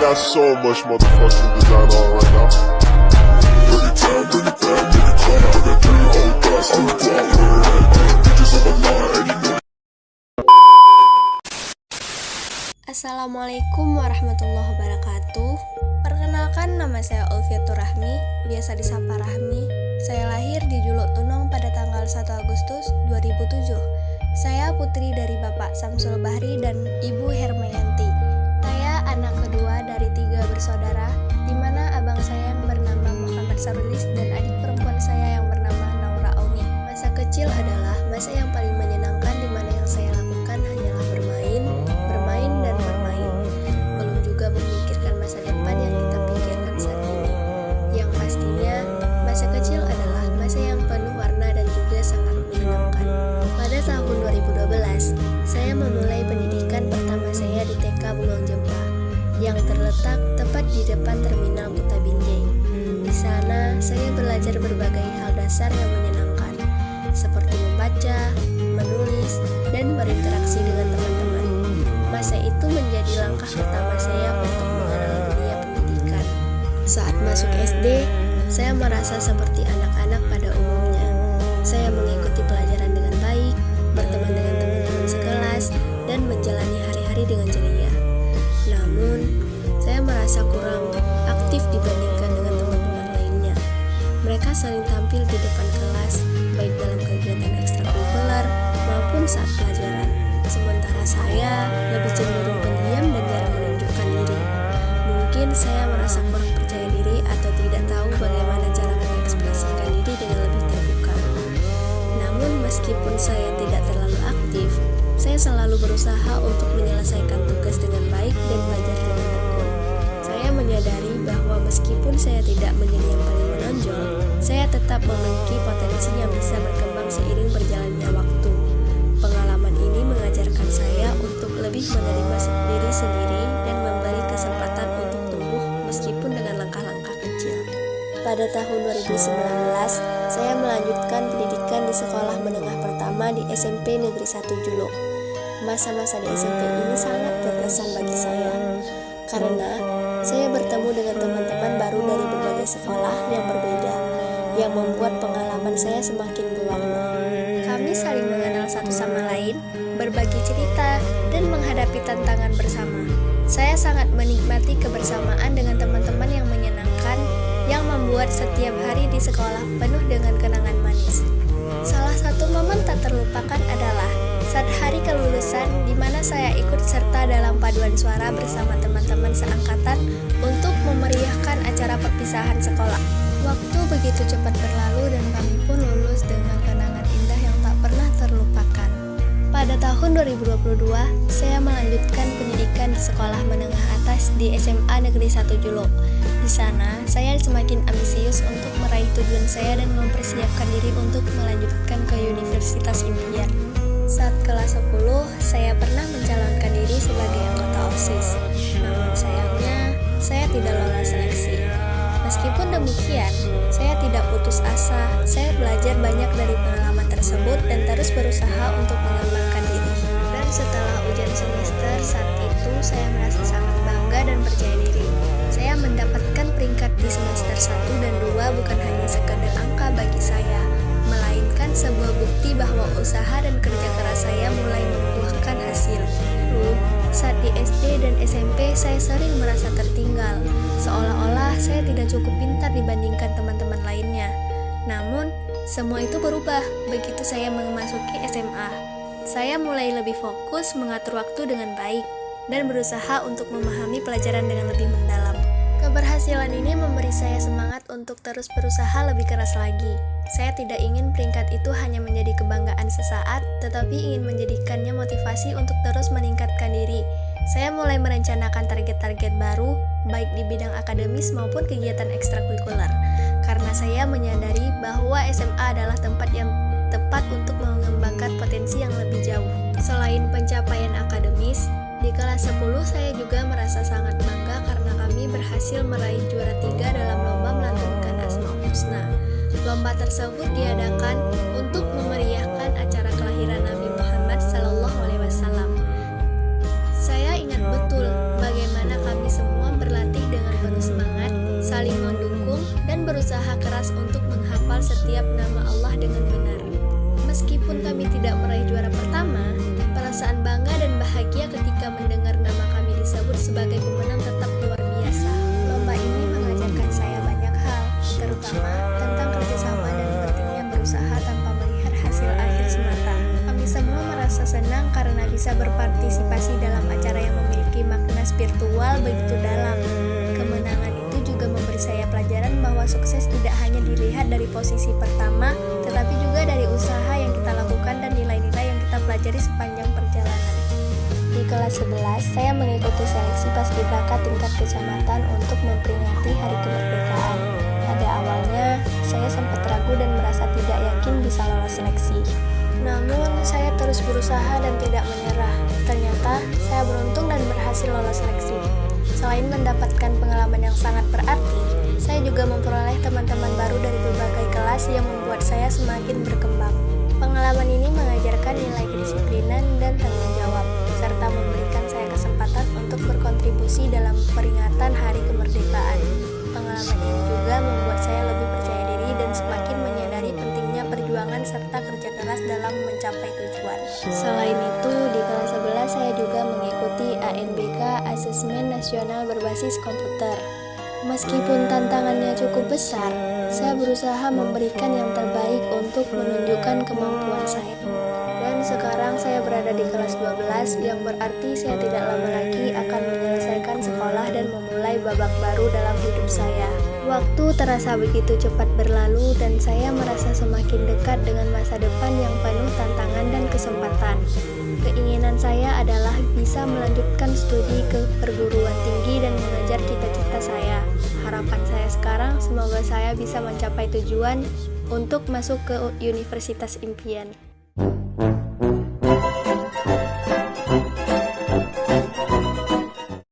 got so much motherfucking design on right now. Bring it down, bring it down, bring it down. I got 3 whole guys on the block with it. Bitches on my line, and you know. Assalamualaikum warahmatullahi wabarakatuh. Perkenalkan, nama saya Ulfiatur Rahmi, biasa disapa Rahmi. Saya lahir di Juluk Tunong pada tanggal 1 Agustus 2007. Saya putri dari Bapak Samsul Bahri dan Ibu Hermayanti. Saya anak kedua dari 3 bersaudara, di mana abang saya yang bernama Muhammad Sarulis dan adik perempuan saya yang bernama Naura Auni. Masa kecil adalah masa yang paling menyenangkan, di mana yang saya lakukan hanyalah bermain, dan bermain. Belum juga memikirkan masa depan yang kita pikirkan saat ini. Yang pastinya, masa kecil adalah masa yang penuh warna dan juga sangat menyenangkan. Pada tahun 2012, saya memulai pendidikan pertama saya di TK Bulong Jempa, yang terletak tepat di depan Terminal Kuta Binjai. Di sana, saya belajar berbagai hal dasar yang menyenangkan, seperti membaca, menulis, dan berinteraksi dengan teman-teman. Masa itu menjadi langkah pertama saya untuk mengenal dunia pendidikan. Saat masuk SD, saya merasa seperti anak-anak pada umumnya. Saya mengikuti pelajaran dengan baik, berteman dengan teman-teman sekelas, dan menjalani hari-hari dengan ceria. Namun, saya merasa kurang aktif dibandingkan dengan teman-teman lainnya. Mereka saling tampil di depan kelas, baik dalam kegiatan ekstrakurikuler maupun saat pelajaran. Sementara saya lebih cenderung pendiam dan jarang menunjukkan diri. Mungkin saya merasa kurang percaya diri atau tidak tahu bagaimana cara mengekspresikan diri dengan lebih terbuka. Namun meskipun saya tidak terlalu aktif, saya selalu berusaha untuk menyelesaikan tugas dengan baik dan belajar dengan tekun. Saya menyadari bahwa meskipun saya tidak menjadi yang paling menonjol, saya tetap memiliki potensi yang bisa berkembang seiring berjalannya waktu. Pengalaman ini mengajarkan saya untuk lebih menerima diri sendiri dan memberi kesempatan untuk tumbuh meskipun dengan langkah-langkah kecil. Pada tahun 2019, saya melanjutkan pendidikan di sekolah menengah pertama di SMP Negeri 1 Juluk. Masa-masa di SMP ini sangat berkesan bagi saya, karena saya bertemu dengan teman-teman baru dari berbagai sekolah yang berbeda, yang membuat pengalaman saya semakin berwarna. Kami saling mengenal satu sama lain, berbagi cerita, dan menghadapi tantangan bersama. Saya sangat menikmati kebersamaan dengan teman-teman yang menyenangkan, yang membuat setiap hari di sekolah penuh dengan kenangan manis. Salah satu momen tak terlupakan adalah saat hari kelulusan, di mana saya ikut serta dalam paduan suara bersama teman-teman seangkatan untuk memeriahkan acara perpisahan sekolah. Waktu begitu cepat berlalu dan kami pun lulus dengan kenangan indah yang tak pernah terlupakan. Pada tahun 2022, saya melanjutkan pendidikan di sekolah menengah atas di SMA Negeri 1 Juluk. Di sana, saya semakin ambisius untuk meraih tujuan saya dan mempersiapkan diri untuk melanjutkan ke Universitas Impian. Saat kelas 10, saya pernah mencalonkan diri sebagai anggota OSIS. Namun sayangnya, saya tidak lolos seleksi. Meskipun demikian, saya tidak putus asa. Saya belajar banyak dari pengalaman tersebut dan terus berusaha untuk mengembangkan diri. Dan setelah ujian semester saat itu, saya merasa sangat bangga dan percaya diri. Saya mendapatkan peringkat di semester 1 dan 2 bukan hanya sekedar angka bagi saya, melainkan sebuah bukti bahwa usaha dan kerja keras saya mulai membuahkan hasil. Saat di SD dan SMP, saya sering merasa tertinggal, seolah-olah saya tidak cukup pintar dibandingkan teman-teman lainnya. Namun, semua itu berubah begitu saya memasuki SMA. Saya mulai lebih fokus mengatur waktu dengan baik dan berusaha untuk memahami pelajaran dengan lebih mendalam. Keberhasilan ini memberi saya semangat untuk terus berusaha lebih keras lagi. Saya tidak ingin peringkat itu hanya menjadi kebanggaan sesaat, tetapi ingin menjadikannya motivasi untuk terus meningkatkan diri. Saya mulai merencanakan target-target baru, baik di bidang akademis maupun kegiatan ekstrakurikuler, karena saya menyadari bahwa SMA adalah tempat yang tepat untuk mengembangkan potensi yang lebih jauh. Selain pencapaian akademis, di kelas 10 saya juga merasa sangat bangga karena kami berhasil meraih juara 3 dalam lomba melantunkan Asmaul Husna. Lomba tersebut diadakan untuk memeriahkan acara kelahiran Nabi Muhammad SAW. Saya ingat betul bagaimana kami semua berlatih bangga dan bahagia ketika mendengar nama kami disebut sebagai pemenang tetap luar biasa. Lomba ini mengajarkan saya banyak hal, terutama tentang kerjasama dan pentingnya berusaha tanpa melihat hasil akhir semata. Kami semua merasa senang karena bisa berpartisipasi dalam acara yang memiliki makna spiritual begitu dalam. Kemenangan itu juga memberi saya pelajaran bahwa sukses tidak hanya dilihat dari posisi pertama, tetapi juga dari usaha yang kita lakukan dan nilai-nilai yang kita pelajari sepanjang perjalanan. Di kelas 11, saya mengikuti seleksi paskibraka tingkat kecamatan untuk memperingati Hari Kemerdekaan. Pada awalnya, saya sempat ragu dan merasa tidak yakin bisa lolos seleksi. Namun, saya terus berusaha dan tidak menyerah. Ternyata, saya beruntung dan berhasil lolos seleksi. Selain mendapatkan pengalaman yang sangat berarti, saya juga memperoleh teman-teman baru dari berbagai kelas yang membuat saya semakin berkembang. Pengalaman ini mengajarkan nilai kedisiplinan dan tanggung jawab, serta memberikan saya kesempatan untuk berkontribusi dalam peringatan Hari Kemerdekaan. Pengalaman ini juga membuat saya lebih percaya diri dan semakin menyadari pentingnya perjuangan serta kerja keras dalam mencapai tujuan. Selain itu, di kelas 11 saya juga mengikuti ANBK Asesmen Nasional Berbasis Komputer. Meskipun tantangannya cukup besar, saya berusaha memberikan yang terbaik untuk menunjukkan kemampuan saya. Dan sekarang saya berada di kelas 12, yang berarti saya tidak lama lagi akan menyelesaikan sekolah dan memulai babak baru dalam hidup saya. Waktu terasa begitu cepat berlalu dan saya merasa semakin dekat dengan masa depan yang penuh tantangan dan kesempatan. Keinginan saya adalah bisa melanjutkan studi ke perguruan tinggi dan mengejar cita-cita saya. Harapan saya sekarang semoga saya bisa mencapai tujuan untuk masuk ke Universitas Impian.